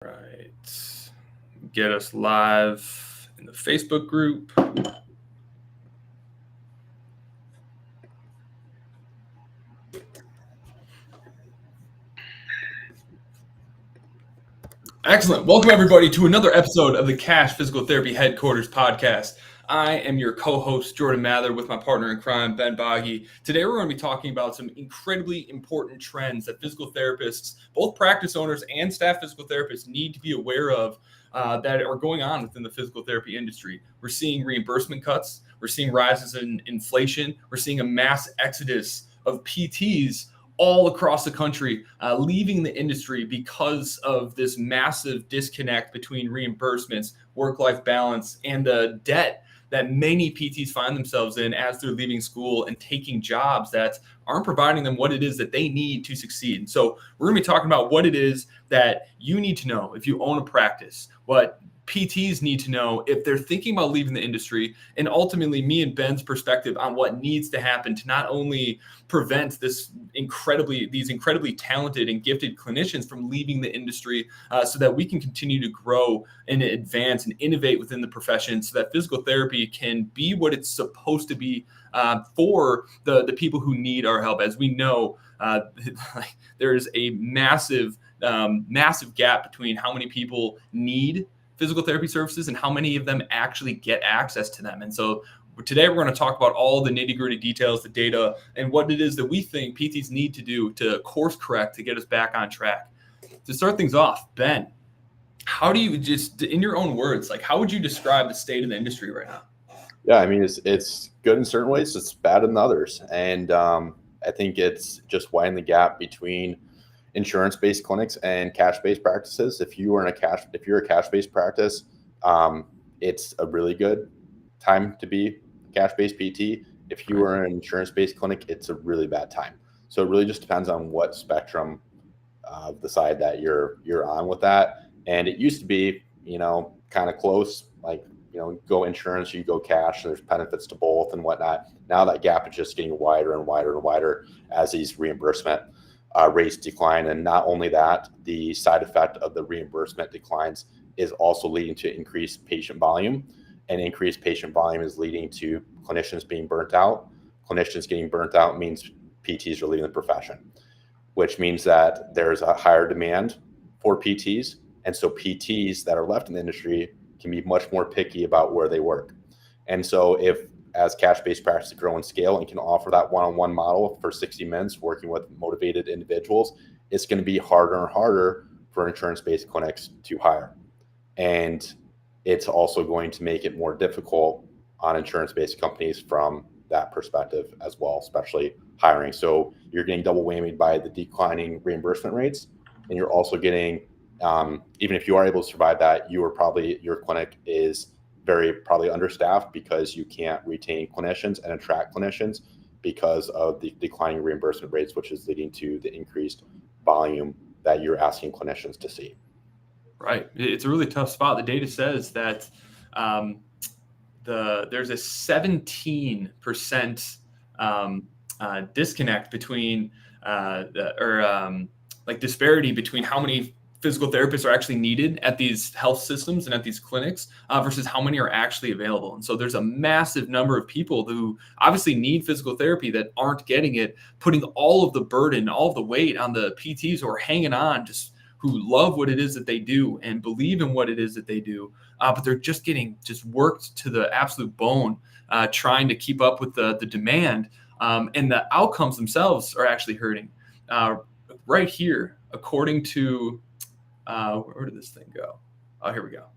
Right. Get us live in the Facebook group. Excellent. Welcome, everybody, to another episode of the Cash Physical Therapy Headquarters podcast. I am your co-host, Jordan Mather, with my partner in crime, Ben Boggy. Today, we're going to be talking about some incredibly important trends that physical therapists, both practice owners and staff physical therapists, need to be aware of that are going on within the physical therapy industry. We're seeing reimbursement cuts. We're seeing rises in inflation. We're seeing a mass exodus of PTs all across the country, leaving the industry because of this massive disconnect between reimbursements, work-life balance, and the debt that many PTs find themselves in as they're leaving school and taking jobs that aren't providing them what it is that they need to succeed. And so we're going to be talking about what it is that you need to know if you own a practice, what PTs need to know if they're thinking about leaving the industry, and ultimately me and Ben's perspective on what needs to happen to not only prevent these incredibly talented and gifted clinicians from leaving the industry, so that we can continue to grow and advance and innovate within the profession, so that physical therapy can be what it's supposed to be for the people who need our help. As we know, there is a massive gap between how many people need physical therapy services and how many of them actually get access to them. And so today we're going to talk about all the nitty-gritty details, the data, and what it is that we think PTs need to do to course correct to get us back on track. To start things off, Ben, how do you, just in your own words, like how would you describe the state of the industry right now? Yeah, I mean, it's good in certain ways, it's bad in others. And I think it's just widening the gap between insurance-based clinics and cash-based practices. If you're a cash-based practice, it's a really good time to be a cash-based PT. If you are an insurance-based clinic, it's a really bad time. So it really just depends on what spectrum of the side that you're on with that. And it used to be, kind of close, like, go insurance, you go cash, there's benefits to both and whatnot. Now that gap is just getting wider and wider and wider as these reimbursement rates decline. And not only that, the side effect of the reimbursement declines is also leading to increased patient volume, and increased patient volume is leading to clinicians being burnt out. Clinicians getting burnt out means PTs are leaving the profession, which means that there's a higher demand for PTs. And so PTs that are left in the industry can be much more picky about where they work. And so if, as cash-based practices grow and scale and can offer that one-on-one model for 60 minutes working with motivated individuals, it's going to be harder and harder for insurance-based clinics to hire. And it's also going to make it more difficult on insurance-based companies from that perspective as well, especially hiring. So you're getting double whammied by the declining reimbursement rates, and you're also getting, even if you are able to survive that, your clinic is probably understaffed because you can't retain clinicians and attract clinicians because of the declining reimbursement rates, which is leading to the increased volume that you're asking clinicians to see. Right. It's a really tough spot. The data says that there's a 17% disconnect between disparity between how many physical therapists are actually needed at these health systems and at these clinics versus how many are actually available. And so there's a massive number of people who obviously need physical therapy that aren't getting it, putting all of the burden, all of the weight on the PTs who are hanging on, just who love what it is that they do and believe in what it is that they do. But they're just getting worked to the absolute bone, trying to keep up with the demand. And the outcomes themselves are actually hurting. Right here, according to, where did this thing go? Oh, here we go.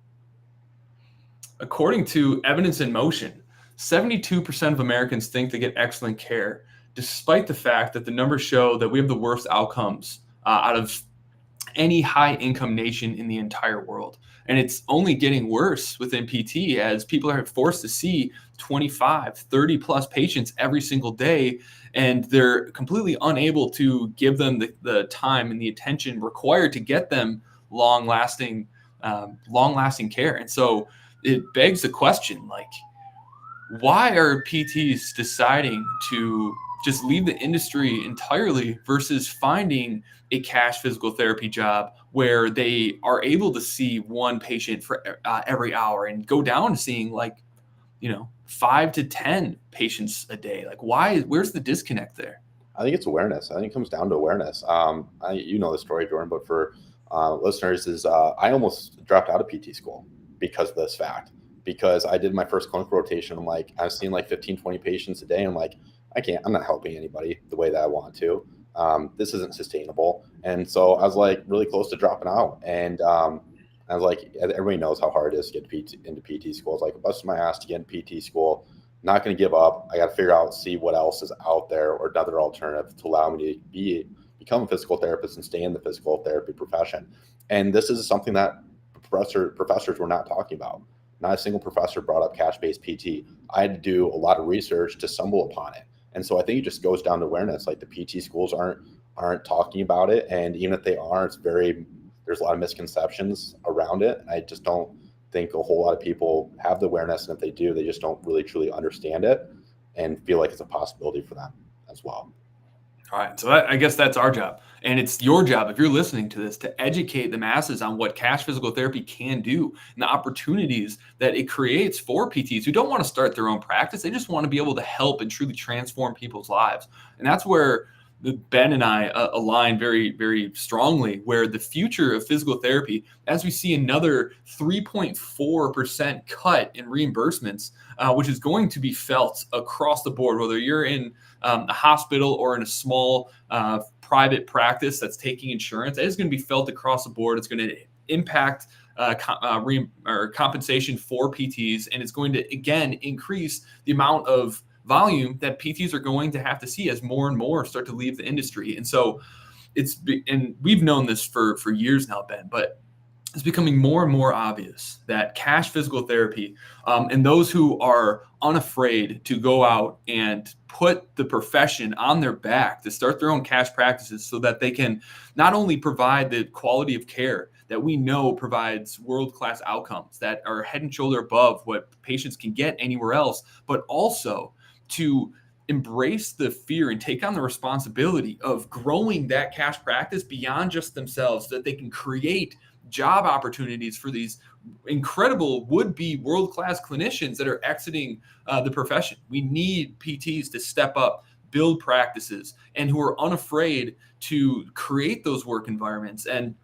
According to Evidence in Motion, 72% of Americans think they get excellent care, despite the fact that the numbers show that we have the worst outcomes out of any high-income nation in the entire world. And it's only getting worse within PT as people are forced to see 25, 30 plus patients every single day, and they're completely unable to give them the time and the attention required to get them long-lasting care. And so it begs the question, like, why are PTs deciding to just leave the industry entirely versus finding a cash physical therapy job where they are able to see one patient for every hour and go down to seeing 5 to 10 patients a day. Like, where's the disconnect there? I think it's awareness. I think it comes down to awareness. You know the story, Jordan, but for listeners, is I almost dropped out of PT school because of this fact. Because I did my first clinical rotation, I'm like, I was seeing like 15, 20 patients a day. I'm like, I'm not helping anybody the way that I want to. This isn't sustainable. And so I was like really close to dropping out. And I was like, everybody knows how hard it is to get into PT school. It's like, busting my ass to get into PT school. Not going to give up. I got to figure out, see what else is out there or another alternative to allow me to become a physical therapist and stay in the physical therapy profession. And this is something that professors were not talking about. Not a single professor brought up cash-based PT. I had to do a lot of research to stumble upon it. And so I think it just goes down to awareness. Like the PT schools aren't talking about it. And even if they are, there's a lot of misconceptions around it. And I just don't think a whole lot of people have the awareness. And if they do, they just don't really truly understand it and feel like it's a possibility for them as well. All right. So I guess that's our job. And it's your job, if you're listening to this, to educate the masses on what cash physical therapy can do and the opportunities that it creates for PTs who don't want to start their own practice. They just want to be able to help and truly transform people's lives. And that's where Ben and I align very, very strongly, where the future of physical therapy, as we see another 3.4% cut in reimbursements, which is going to be felt across the board, whether you're in a hospital or in a small private practice that's taking insurance. It is going to be felt across the board. It's going to impact compensation for PTs, and it's going to, again, increase the amount of volume that PTs are going to have to see as more and more start to leave the industry. And so and we've known this for years now, Ben, but it's becoming more and more obvious that cash physical therapy and those who are unafraid to go out and put the profession on their back to start their own cash practices so that they can not only provide the quality of care that we know provides world-class outcomes that are head and shoulder above what patients can get anywhere else, but also to embrace the fear and take on the responsibility of growing that cash practice beyond just themselves so that they can create job opportunities for these incredible would-be world-class clinicians that are exiting the profession. We need PTs to step up, build practices, and who are unafraid to create those work environments. And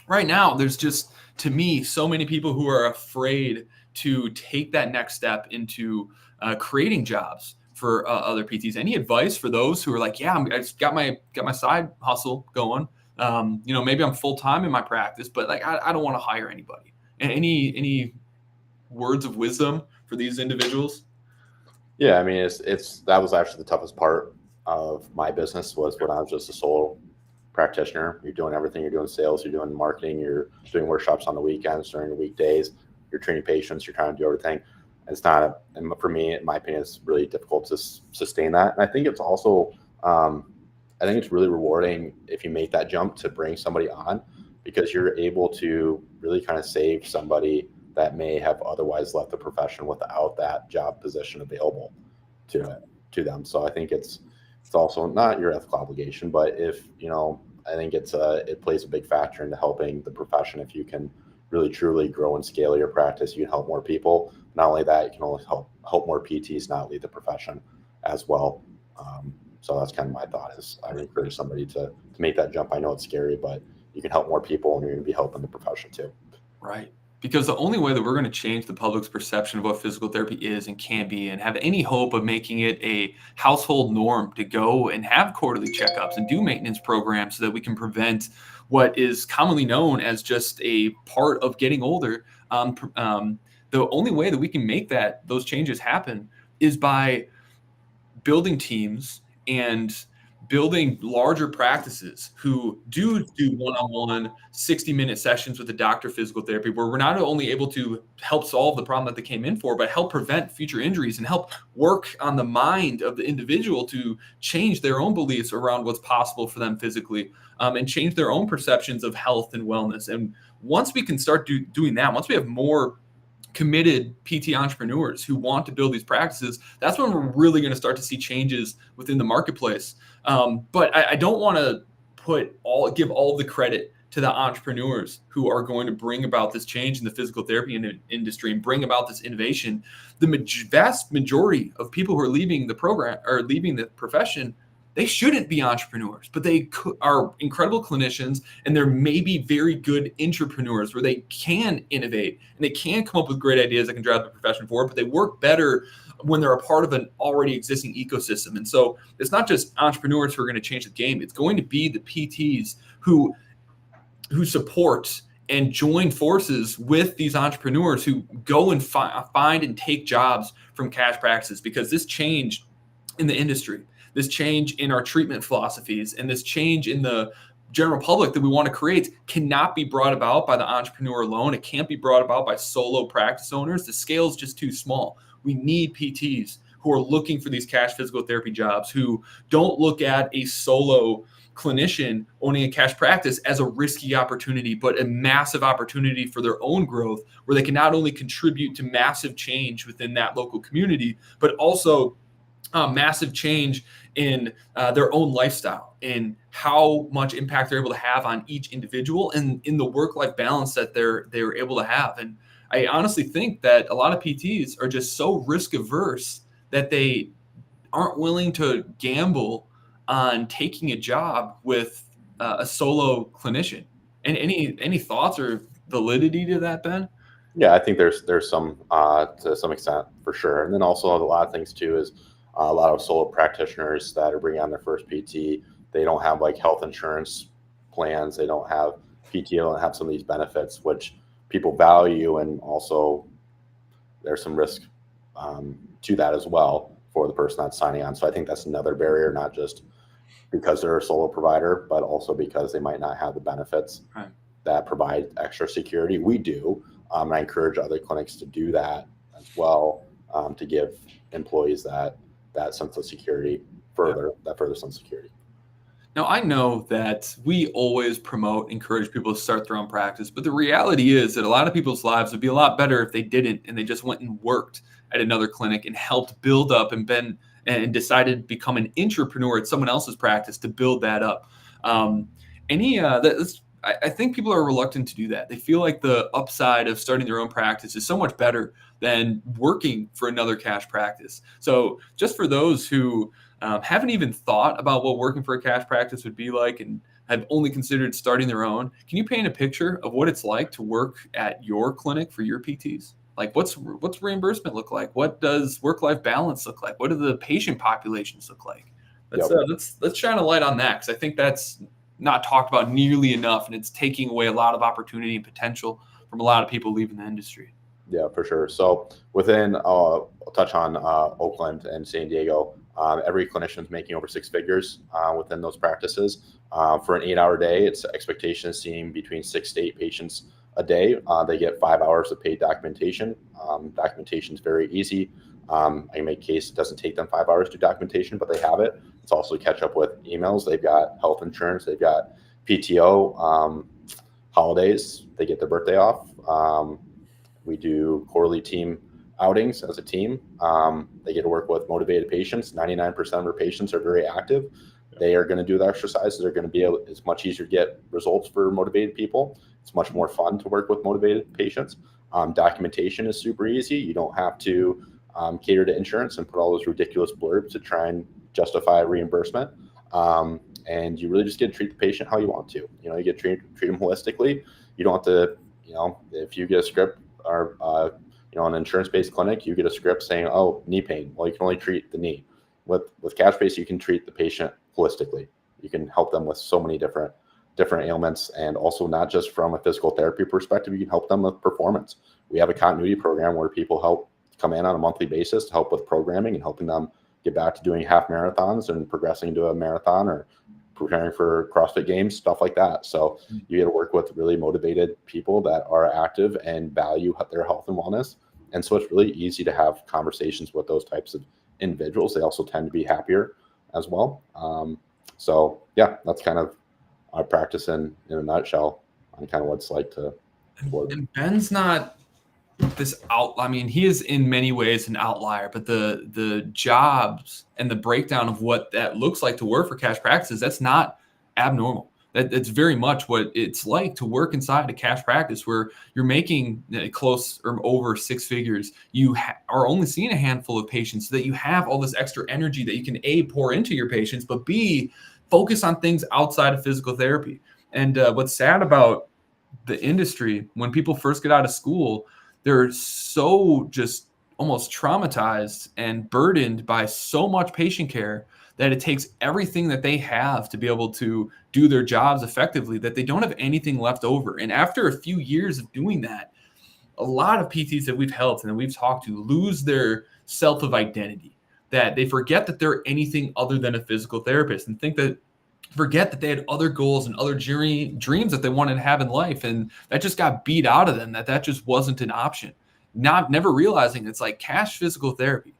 right now, there's just, to me, so many people who are afraid to take that next step into creating jobs for other PTs. Any advice for those who are like, I just got my side hustle going. Maybe I'm full-time in my practice, but like, I don't want to hire anybody. And any words of wisdom for these individuals? Yeah. I mean, that was actually the toughest part of my business was when I was just a sole practitioner. You're doing everything. You're doing sales, you're doing marketing, you're doing workshops on the weekends, during the weekdays, you're training patients, you're trying to do everything. And for me, in my opinion, it's really difficult to sustain that. And I think it's also, I think it's really rewarding if you make that jump to bring somebody on, because you're able to really kind of save somebody that may have otherwise left the profession without that job position available to them. So I think it's also not your ethical obligation, but I think it plays a big factor into helping the profession. If you can really truly grow and scale your practice, you can help more people. Not only that, you can only help more PTs not leave the profession as well. So that's kind of my thought, is I would encourage somebody to make that jump. I know it's scary, but you can help more people and you're going to be helping the profession too. Right. Because the only way that we're going to change the public's perception of what physical therapy is and can be, and have any hope of making it a household norm to go and have quarterly checkups and do maintenance programs so that we can prevent what is commonly known as just a part of getting older. The only way that we can make those changes happen is by building teams and building larger practices who do one-on-one 60-minute sessions with a doctor of physical therapy, where we're not only able to help solve the problem that they came in for, but help prevent future injuries and help work on the mind of the individual to change their own beliefs around what's possible for them physically, and change their own perceptions of health and wellness. And once we can start doing that, once we have more committed PT entrepreneurs who want to build these practices, that's when we're really going to start to see changes within the marketplace. But I don't want to give all the credit to the entrepreneurs who are going to bring about this change in the physical therapy industry and bring about this innovation. The vast majority of people who are leaving the program or leaving the profession, they shouldn't be entrepreneurs, but they are incredible clinicians, and they're maybe very good entrepreneurs where they can innovate and they can come up with great ideas that can drive the profession forward, but they work better when they're a part of an already existing ecosystem. And so it's not just entrepreneurs who are going to change the game. It's going to be the PTs who support and join forces with these entrepreneurs who go and find and take jobs from cash practices, because this change in the industry, this change in our treatment philosophies, and this change in the general public that we want to create cannot be brought about by the entrepreneur alone. It can't be brought about by solo practice owners. The scale is just too small. We need PTs who are looking for these cash physical therapy jobs, who don't look at a solo clinician owning a cash practice as a risky opportunity, but a massive opportunity for their own growth, where they can not only contribute to massive change within that local community, but also massive change in their own lifestyle and how much impact they're able to have on each individual and in the work-life balance that they're able to have. And I honestly think that a lot of PTs are just so risk averse that they aren't willing to gamble on taking a job with a solo clinician. And any thoughts or validity to that, Ben? Yeah, I think there's some to some extent for sure. And then also a lot of things too is a lot of solo practitioners that are bringing on their first PT. They don't have like health insurance plans. They don't have PTO, don't have some of these benefits, which people value. And also there's some risk to that as well for the person that's signing on. So I think that's another barrier, not just because they're a solo provider, but also because they might not have the benefits that provide extra security. We do. And I encourage other clinics to do that as well, to give employees that sense of security that further sense of security. Now, I know that we always encourage people to start their own practice, but the reality is that a lot of people's lives would be a lot better if they didn't, and they just went and worked at another clinic and helped build up and decided to become an entrepreneur at someone else's practice to build that up. I think people are reluctant to do that. They feel like the upside of starting their own practice is so much better than working for another cash practice. So just for those who haven't even thought about what working for a cash practice would be like and have only considered starting their own, can you paint a picture of what it's like to work at your clinic for your PTs? Like what's reimbursement look like? What does work-life balance look like? What do the patient populations look like? Let's shine a light on that, because I think that's not talked about nearly enough, and it's taking away a lot of opportunity and potential from a lot of people leaving the industry. Yeah, for sure. So within, I'll touch on Oakland and San Diego. Every clinician's making over six figures within those practices. For an 8-hour day, its expectation is seeing between 6 to 8 patients a day. They get 5 hours of paid documentation. Documentation is very easy. I make case it doesn't take them 5 hours to do documentation, but they have it. It's also to catch up with emails. They've got health insurance. They've got PTO, holidays. They get their birthday off. We do quarterly team outings as a team. They get to work with motivated patients. 99% of our patients are very active. They are going to do the exercises. They're going to be able, it's much easier to get results for motivated people. It's much more fun to work with motivated patients. Documentation is super easy. You don't have to cater to insurance and put all those ridiculous blurbs to try and justify reimbursement. And you really just get to treat the patient how you want to. You get to treat them holistically. You don't have to, if you get a script or, an insurance-based clinic, you get a script saying, oh, knee pain. Well, you can only treat the knee. With cash-based, you can treat the patient holistically. You can help them with so many different ailments, and also not just from a physical therapy perspective, you can help them with performance. We have a continuity program where people help come in on a monthly basis to help with programming and helping them get back to doing half marathons and progressing into a marathon or preparing for CrossFit games, stuff like that. So you get to work with really motivated people that are active and value their health and wellness. And so it's really easy to have conversations with those types of individuals. They also tend to be happier as well. So yeah, that's kind of our practice in a nutshell on kind of what it's like to work. And Ben's not he is in many ways an outlier, but the jobs and the breakdown of what that looks like to work for cash practices, that's not abnormal. That's very much what it's like to work inside a cash practice where you're making close or over six figures. You are only seeing a handful of patients, so that you have all this extra energy that you can A, pour into your patients, but B, focus on things outside of physical therapy. And what's sad about the industry, when people first get out of school, they're so just almost traumatized and burdened by so much patient care that it takes everything that they have to be able to do their jobs effectively, that they don't have anything left over. And after a few years of doing that, a lot of PTs that we've helped and that we've talked to lose their self of identity, that they forget that they're anything other than a physical therapist and forget that they had other goals and other dreams that they wanted to have in life, and that just got beat out of them, that just wasn't an option. Never realizing it's like cash physical therapy,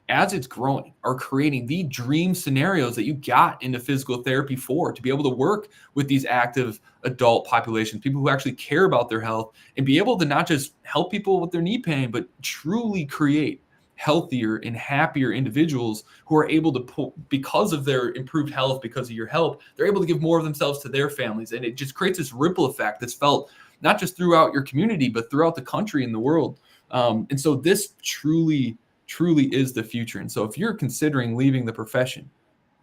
as it's growing, are creating the dream scenarios that you got into physical therapy for, to be able to work with these active adult populations, people who actually care about their health, and be able to not just help people with their knee pain, but truly create healthier and happier individuals who are able to, because of their improved health, because of your help, they're able to give more of themselves to their families. And it just creates this ripple effect that's felt not just throughout your community, but throughout the country and the world. And so this truly is the future. And so if you're considering leaving the profession,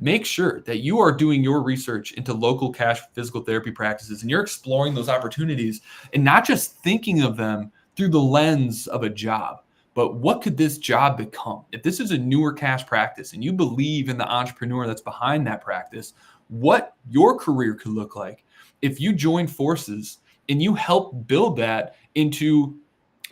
make sure that you are doing your research into local cash physical therapy practices, and you're exploring those opportunities and not just thinking of them through the lens of a job, but what could this job become? If this is a newer cash practice and you believe in the entrepreneur that's behind that practice, what your career could look like if you join forces and you help build that into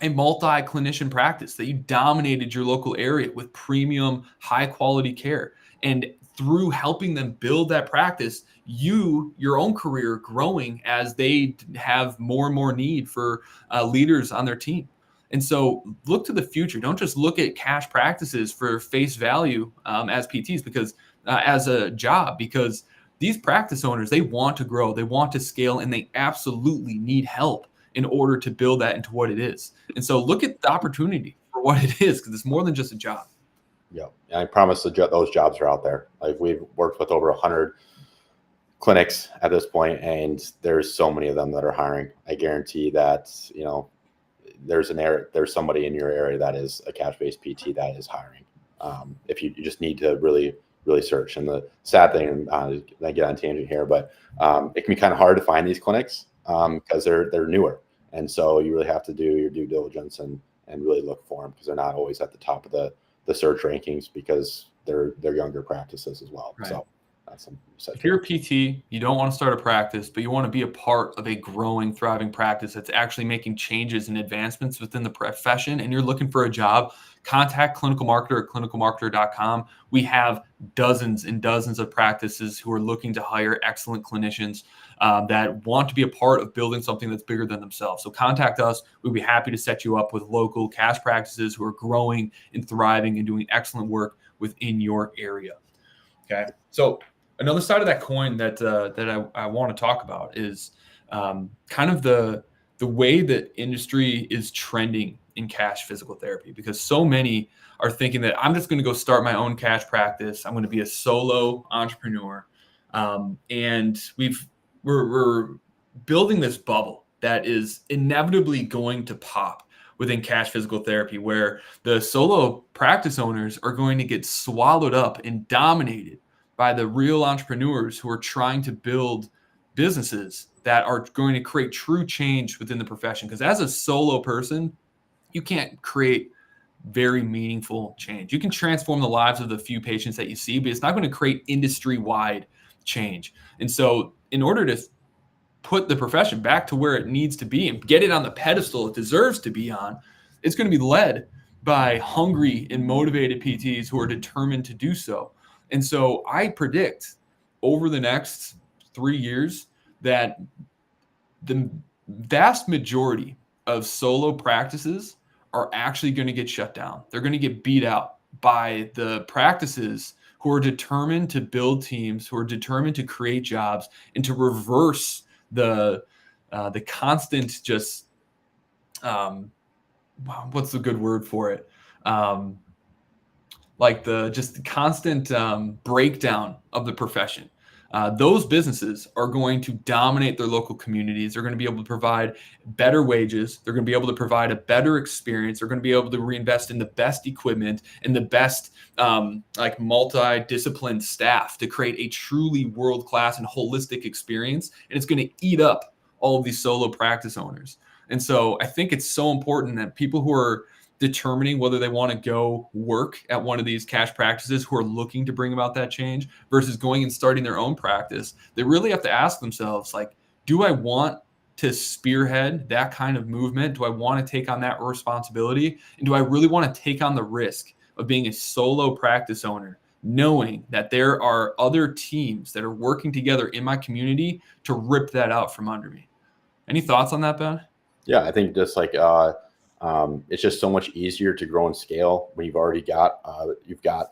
a multi-clinician practice, that you dominated your local area with premium, high-quality care. And through helping them build that practice, your own career growing as they have more and more need for leaders on their team. And so look to the future. Don't just look at cash practices for face value as PTs, because as a job, because these practice owners, they want to grow, they want to scale, and they absolutely need help in order to build that into what it is. And so look at the opportunity for what it is, because it's more than just a job. Yeah, and I promise those jobs are out there. Like, we've worked with over 100 clinics at this point, and there's so many of them that are hiring. I guarantee that, there's somebody in your area that is a cash-based PT that is hiring. If you just need to really search. And the sad thing, I get on a tangent here, but it can be kind of hard to find these clinics because they're newer, and so you really have to do your due diligence and really look for them, because they're not always at the top of the search rankings, because they're younger practices as well. Right. So that's if you're a PT, you don't want to start a practice, but you want to be a part of a growing, thriving practice that's actually making changes and advancements within the profession, and you're looking for a job, contact Clinical Marketer at clinicalmarketer.com. We have dozens and dozens of practices who are looking to hire excellent clinicians that want to be a part of building something that's bigger than themselves. So contact us. We'd be happy to set you up with local cash practices who are growing and thriving and doing excellent work within your area. Okay. So another side of that coin that I want to talk about is kind of the way that industry is trending in cash physical therapy, because so many are thinking that I'm just going to go start my own cash practice. I'm going to be a solo entrepreneur. And we're building this bubble that is inevitably going to pop within cash physical therapy, where the solo practice owners are going to get swallowed up and dominated by the real entrepreneurs who are trying to build businesses that are going to create true change within the profession. Because as a solo person, you can't create very meaningful change. You can transform the lives of the few patients that you see, but it's not going to create industry-wide change. And so in order to put the profession back to where it needs to be and get it on the pedestal it deserves to be on, it's going to be led by hungry and motivated PTs who are determined to do so. And so I predict over the next 3 years that the vast majority of solo practices are actually going to get shut down. They're going to get beat out by the practices who are determined to build teams, who are determined to create jobs, and to reverse the constant just what's the good word for it? Like the constant breakdown of the profession. Those businesses are going to dominate their local communities. They're going to be able to provide better wages. They're going to be able to provide a better experience. They're going to be able to reinvest in the best equipment and the best like multi-disciplined staff to create a truly world-class and holistic experience. And it's going to eat up all of these solo practice owners. And so I think it's so important that people who are determining whether they want to go work at one of these cash practices, who are looking to bring about that change versus going and starting their own practice, they really have to ask themselves, like, do I want to spearhead that kind of movement? Do I want to take on that responsibility? And do I really want to take on the risk of being a solo practice owner, knowing that there are other teams that are working together in my community to rip that out from under me? Any thoughts on that, Ben? Yeah, I think just like it's just so much easier to grow and scale when you've got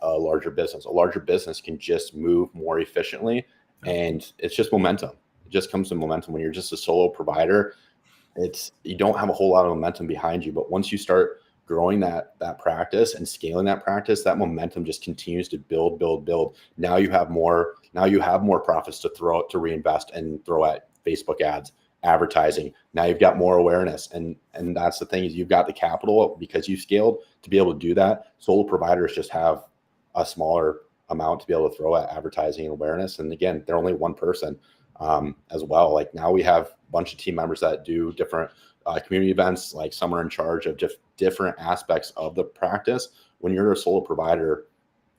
a larger business. A larger business can just move more efficiently, and it's just momentum. It just comes to momentum. When you're just a solo provider, you don't have a whole lot of momentum behind you. But once you start growing that practice and scaling that practice, that momentum just continues to build. Now you have more profits to reinvest and throw at Facebook ads, advertising. Now you've got more awareness, and that's the thing, is you've got the capital because you've scaled to be able to do that. Solo providers just have a smaller amount to be able to throw at advertising and awareness. And again, they're only one person as well. Like now we have a bunch of team members that do different community events. Like some are in charge of different aspects of the practice. When you're a solo provider,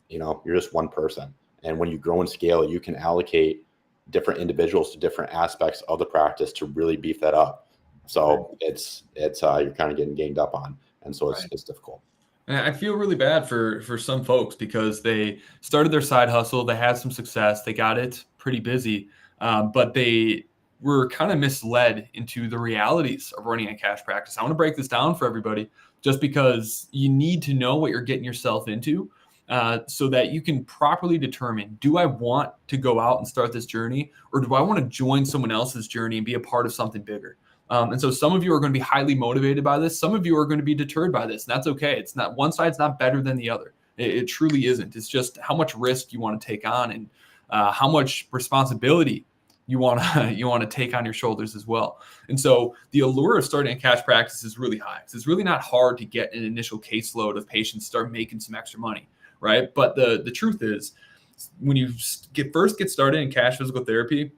you're just one person. And when you grow and scale, you can allocate different individuals to different aspects of the practice to really beef that up. So it's you're kind of getting ganged up on, and so it's difficult. And I feel really bad for some folks because they started their side hustle, they had some success, they got it pretty busy, but they were kind of misled into the realities of running a cash practice. I want to break this down for everybody, just because you need to know what you're getting yourself into. So that you can properly determine, do I want to go out and start this journey, or do I want to join someone else's journey and be a part of something bigger? And so some of you are going to be highly motivated by this. Some of you are going to be deterred by this, and that's okay. It's not, one side's not better than the other. It truly isn't. It's just how much risk you want to take on, and how much responsibility you want to take on your shoulders as well. And so the allure of starting a cash practice is really high. It's really not hard to get an initial caseload of patients, start making some extra money. Right. But the truth is, when you first get started in cash physical therapy,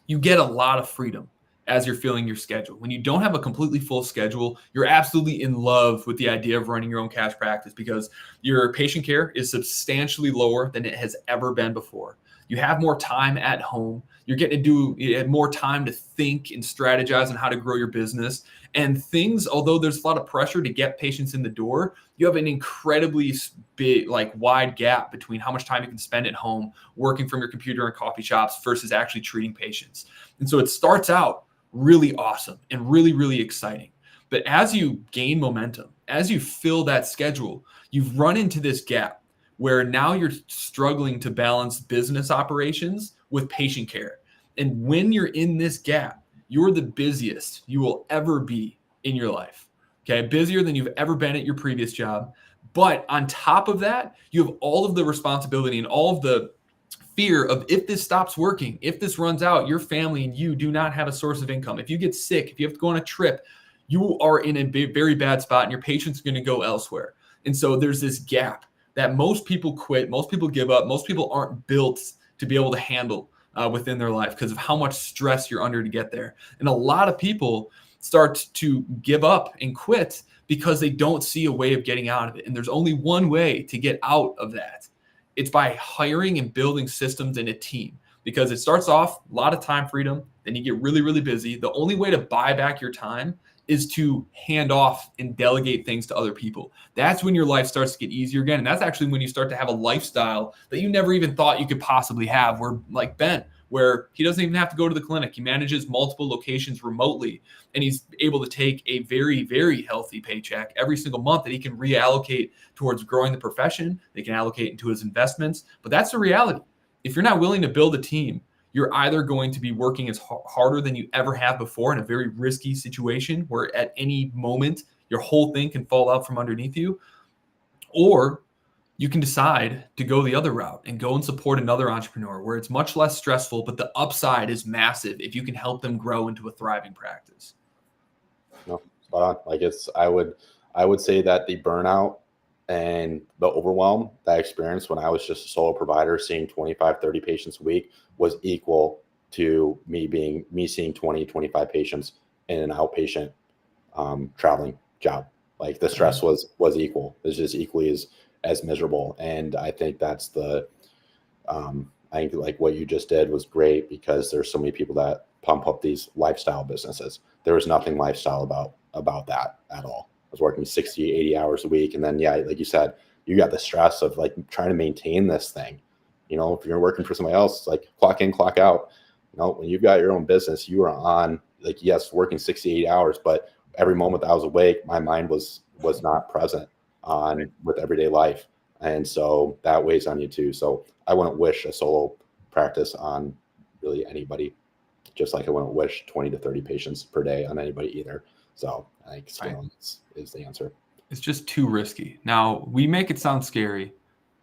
you get a lot of freedom as you're filling your schedule. When you don't have a completely full schedule, you're absolutely in love with the idea of running your own cash practice, because your patient care is substantially lower than it has ever been before. You have more time at home. You're getting to do more time to think and strategize on how to grow your business. And things, although there's a lot of pressure to get patients in the door, you have an incredibly big, wide gap between how much time you can spend at home working from your computer in coffee shops versus actually treating patients. And so it starts out really awesome and really, really exciting. But as you gain momentum, as you fill that schedule, you've run into this gap where now you're struggling to balance business operations with patient care. And when you're in this gap, you're the busiest you will ever be in your life. Okay, busier than you've ever been at your previous job. But on top of that, you have all of the responsibility and all of the fear of, if this stops working, if this runs out, your family and you do not have a source of income. If you get sick, if you have to go on a trip, you are in a very bad spot, and your patient's going to go elsewhere. And so there's this gap that most people quit, most people give up, most people aren't built to be able to handle within their life because of how much stress you're under to get there. And a lot of people start to give up and quit because they don't see a way of getting out of it. And there's only one way to get out of that. It's by hiring and building systems in a team, because it starts off a lot of time freedom, then you get really, really busy. The only way to buy back your time is to hand off and delegate things to other people. That's when your life starts to get easier again. And that's actually when you start to have a lifestyle that you never even thought you could possibly have, where, like Ben, where he doesn't even have to go to the clinic. He manages multiple locations remotely, and he's able to take a very, very healthy paycheck every single month that he can reallocate towards growing the profession. They can allocate into his investments. But that's the reality. If you're not willing to build a team, you're either going to be working as harder than you ever have before in a very risky situation where at any moment your whole thing can fall out from underneath you. Or you can decide to go the other route and go and support another entrepreneur where it's much less stressful, but the upside is massive if you can help them grow into a thriving practice. No, spot on. Like I would say that the burnout and the overwhelm that I experienced when I was just a solo provider seeing 25, 30 patients a week was equal to me seeing 20, 25 patients in an outpatient traveling job. Like the stress was equal. It was just equally as miserable. And I think that's I think like what you just did was great, because there's so many people that pump up these lifestyle businesses. There was nothing lifestyle about that at all. I was working 60, 80 hours a week. And then, yeah, like you said, you got the stress of like trying to maintain this thing. You know, if you're working for somebody else, like clock in, clock out. You know, when you've got your own business, you are on, like, yes, working 60, 80 hours, but every moment that I was awake, my mind was not present with everyday life. And so that weighs on you too. So I wouldn't wish a solo practice on really anybody, just like I wouldn't wish 20 to 30 patients per day on anybody either. So I think scaling is the answer. It's just too risky. Now, we make it sound scary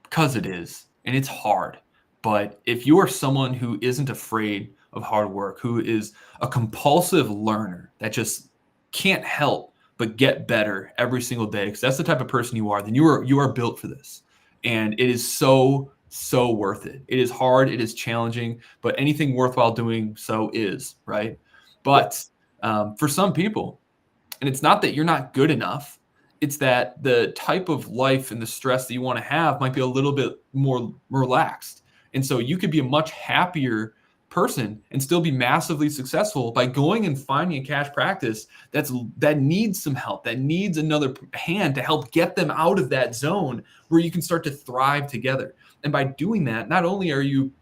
because it is, and it's hard. But if you are someone who isn't afraid of hard work, who is a compulsive learner that just can't help but get better every single day, because that's the type of person you are, then you are built for this. And it is so worth it. It is hard, it is challenging, but anything worthwhile doing so is, right? But for some people, and it's not that you're not good enough, it's that the type of life and the stress that you want to have might be a little bit more relaxed. And so you could be a much happier person and still be massively successful by going and finding a cash practice that needs some help, that needs another hand to help get them out of that zone where you can start to thrive together. And by doing that, not only are you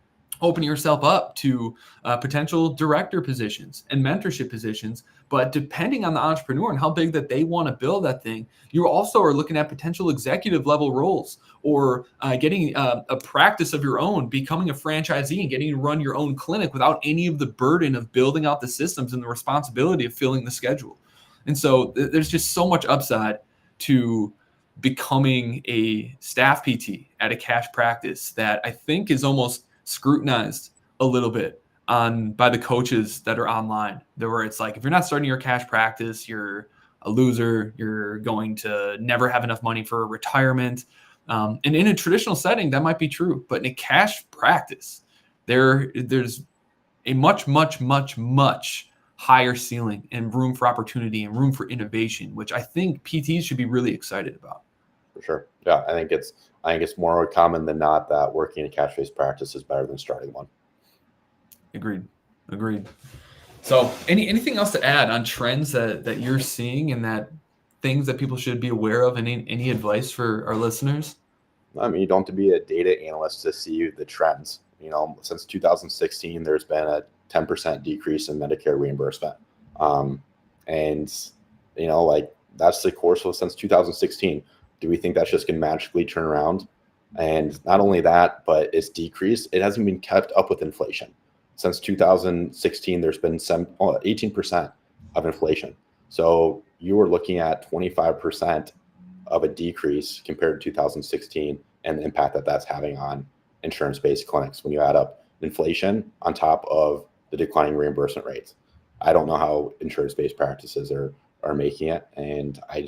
opening yourself up to potential director positions and mentorship positions, but depending on the entrepreneur and how big that they want to build that thing, you also are looking at potential executive level roles, or getting a practice of your own, becoming a franchisee and getting to run your own clinic without any of the burden of building out the systems and the responsibility of filling the schedule. And so there's just so much upside to becoming a staff PT at a cash practice that I think is almost scrutinized a little bit by the coaches that are online, where it's like, if you're not starting your cash practice, you're a loser, you're going to never have enough money for retirement. And in a traditional setting, that might be true, but in a cash practice, there's a much higher ceiling and room for opportunity and room for innovation, which I think PTs should be really excited about. For sure. Yeah, I think it's more common than not that working in a cash-based practice is better than starting one. Agreed. So anything else to add on trends that you're seeing, and that things that people should be aware of? Any advice for our listeners? I mean, you don't have to be a data analyst to see the trends. You know, since 2016, there's been a 10% decrease in Medicare reimbursement. And, you know, like that's the course since 2016. Do we think that's just going to magically turn around? And not only that, but it's decreased. It hasn't been kept up with inflation. Since 2016, there's been 18% of inflation. So you were looking at 25% of a decrease compared to 2016, and the impact that that's having on insurance-based clinics when you add up inflation on top of the declining reimbursement rates. I don't know how insurance-based practices are making it, and I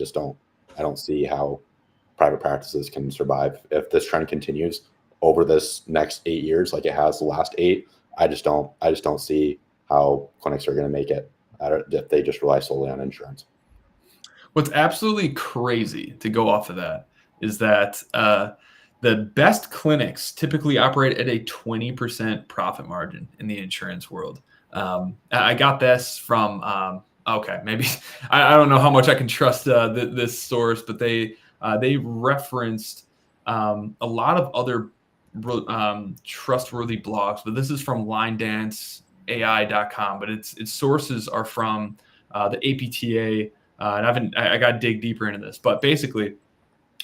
don't see how private practices can survive if this trend continues over this next 8 years like it has the last 8. I just don't see how clinics are going to make it if they just rely solely on insurance. What's absolutely crazy, to go off of that, is that the best clinics typically operate at a 20% profit margin in the insurance world. I got this from maybe I don't know how much I can trust this source, but they referenced a lot of other trustworthy blogs, but this is from linedanceai.com, but its sources are from the APTA. And I got to dig deeper into this, but basically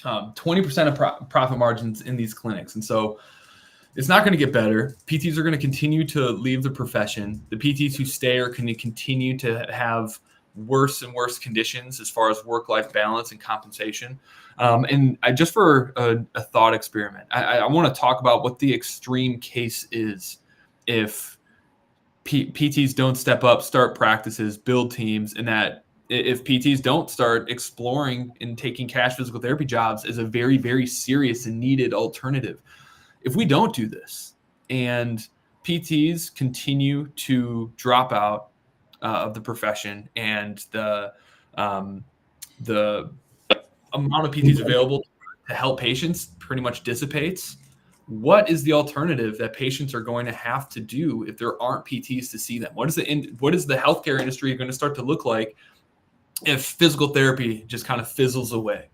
20% of profit margins in these clinics. And so it's not going to get better. PTs are going to continue to leave the profession. The PTs who stay are going to continue to have worse and worse conditions as far as work-life balance and compensation. Just for a thought experiment, I want to talk about what the extreme case is if PTs don't step up, start practices, build teams, and that if PTs don't start exploring and taking cash physical therapy jobs as a very, very serious and needed alternative. If we don't do this and PTs continue to drop out of the profession and the amount of PTs available to help patients pretty much dissipates, what is the alternative that patients are going to have to do if there aren't PTs to see them? What is the healthcare industry going to start to look like if physical therapy just kind of fizzles away?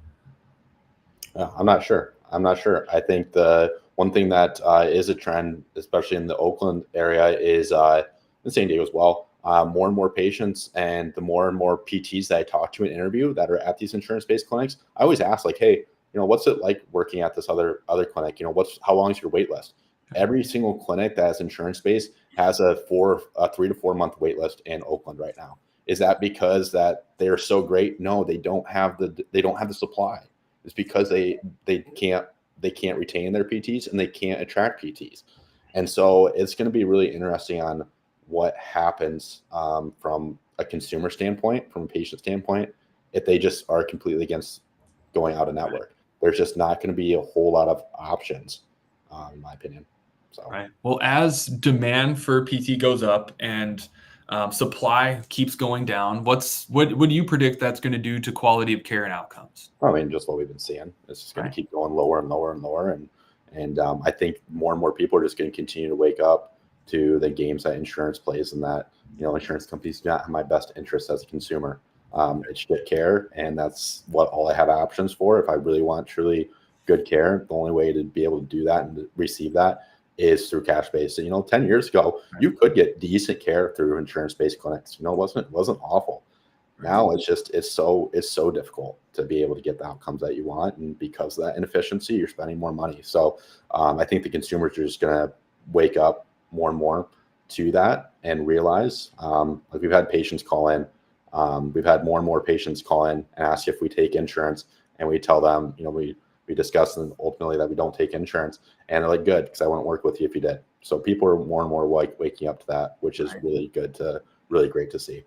I'm not sure. I think the one thing that is a trend, especially in the Oakland area, is in San Diego as well. More and more patients and the more and more PTs that I talk to and interview that are at these insurance-based clinics, I always ask, like, hey, what's it like working at this other clinic? How long is your wait list? Every single clinic that is insurance-based has a 3 to 4 month wait list in Oakland right now. Is that because that they're so great? No, they don't have the supply. It's because they can't retain their PTs and they can't attract PTs. And so it's going to be really interesting on what happens from a consumer standpoint, from a patient standpoint, if they just are completely against going out of network. There's just not going to be a whole lot of options, in my opinion. So. Right. Well, as demand for PT goes up and supply keeps going down, what do you predict that's going to do to quality of care and outcomes? I mean, just what we've been seeing. It's just going to keep going lower and lower and lower. And I think more and more people are just going to continue to wake up to the games that insurance plays, and that, insurance companies do not have my best interest as a consumer. It's good care, and that's what all I have options for. If I really want truly good care, the only way to be able to do that and to receive that is through cash-based. And 10 years ago, you could get decent care through insurance-based clinics. It wasn't awful. Now it's so difficult to be able to get the outcomes that you want, and because of that inefficiency, you're spending more money. So I think the consumers are just going to wake up more and more to that and realize, like we've had patients call in. We've had more and more patients call in and ask if we take insurance, and we tell them, we discuss and ultimately that we don't take insurance, and they're like, good, because I wouldn't work with you if you did. So people are more and more waking up to that, which is really great to see.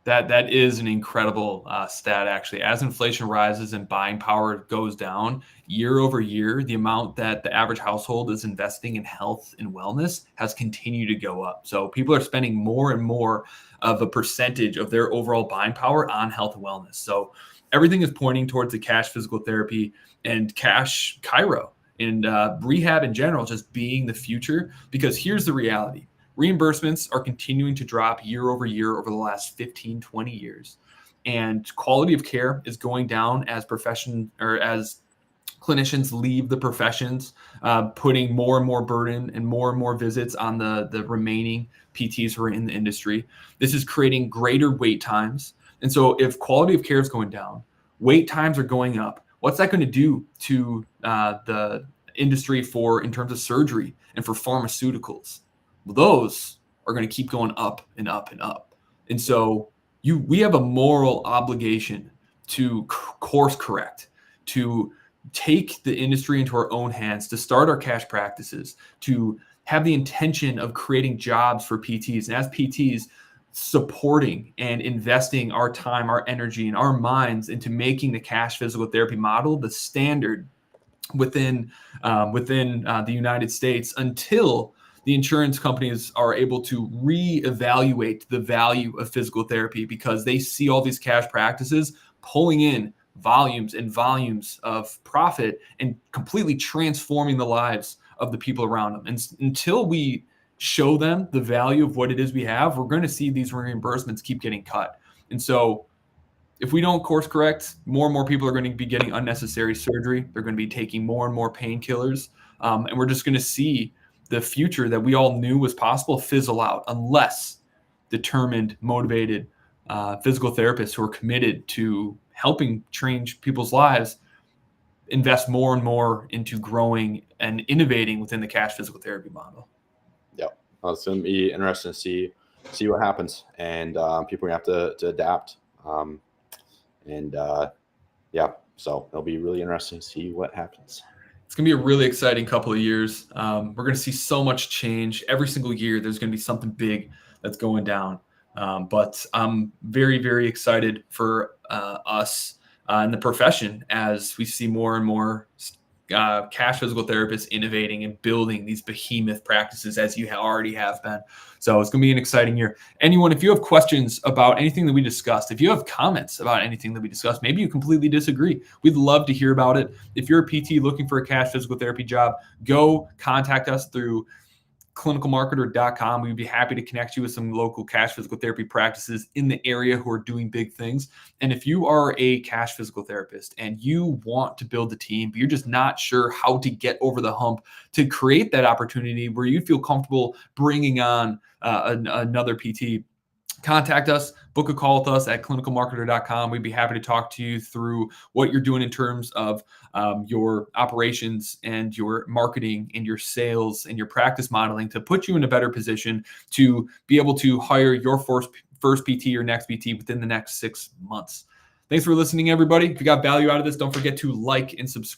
That is an incredible stat, actually. As inflation rises and buying power goes down year over year, the amount that the average household is investing in health and wellness has continued to go up. So people are spending more and more of a percentage of their overall buying power on health and wellness. So everything is pointing towards the cash physical therapy and cash chiro and rehab in general just being the future, because here's the reality. Reimbursements are continuing to drop year over year over the last 15, 20 years. And quality of care is going down as clinicians leave the professions, putting more and more burden and more visits on the remaining PTs who are in the industry. This is creating greater wait times. And so if quality of care is going down, wait times are going up. What's that going to do to the industry in terms of surgery and for pharmaceuticals? Well, those are going to keep going up and up and up. And so we have a moral obligation to course correct, to take the industry into our own hands, to start our cash practices, to have the intention of creating jobs for PTs. And as PTs, supporting and investing our time, our energy, and our minds into making the cash physical therapy model the standard within the United States, until the insurance companies are able to reevaluate the value of physical therapy, because they see all these cash practices pulling in volumes and volumes of profit and completely transforming the lives of the people around them. And until we show them the value of what it is we have, we're going to see these reimbursements keep getting cut. And so if we don't course correct, more and more people are going to be getting unnecessary surgery. They're going to be taking more and more painkillers. And we're just going to see the future that we all knew was possible fizzle out, unless determined, motivated physical therapists who are committed to helping change people's lives invest more and more into growing and innovating within the cash physical therapy model. Yeah, well, it's going to be interesting to see what happens, and people are going to have to adapt. So it'll be really interesting to see what happens. It's going to be a really exciting couple of years. We're going to see so much change. Every single year, there's going to be something big that's going down. But I'm very, very excited for us in the profession as we see more and more cash physical therapists innovating and building these behemoth practices as you already have been. So it's going to be an exciting year. Anyone, if you have questions about anything that we discussed, if you have comments about anything that we discussed, maybe you completely disagree, we'd love to hear about it. If you're a PT looking for a cash physical therapy job, go contact us through clinicalmarketer.com. We'd be happy to connect you with some local cash physical therapy practices in the area who are doing big things. And if you are a cash physical therapist and you want to build a team, but you're just not sure how to get over the hump to create that opportunity where you feel comfortable bringing on another PT, contact us, book a call with us at clinicalmarketer.com. We'd be happy to talk to you through what you're doing in terms of your operations and your marketing and your sales and your practice modeling to put you in a better position to be able to hire your first PT or next PT within the next 6 months. Thanks for listening, everybody. If you got value out of this, don't forget to like and subscribe.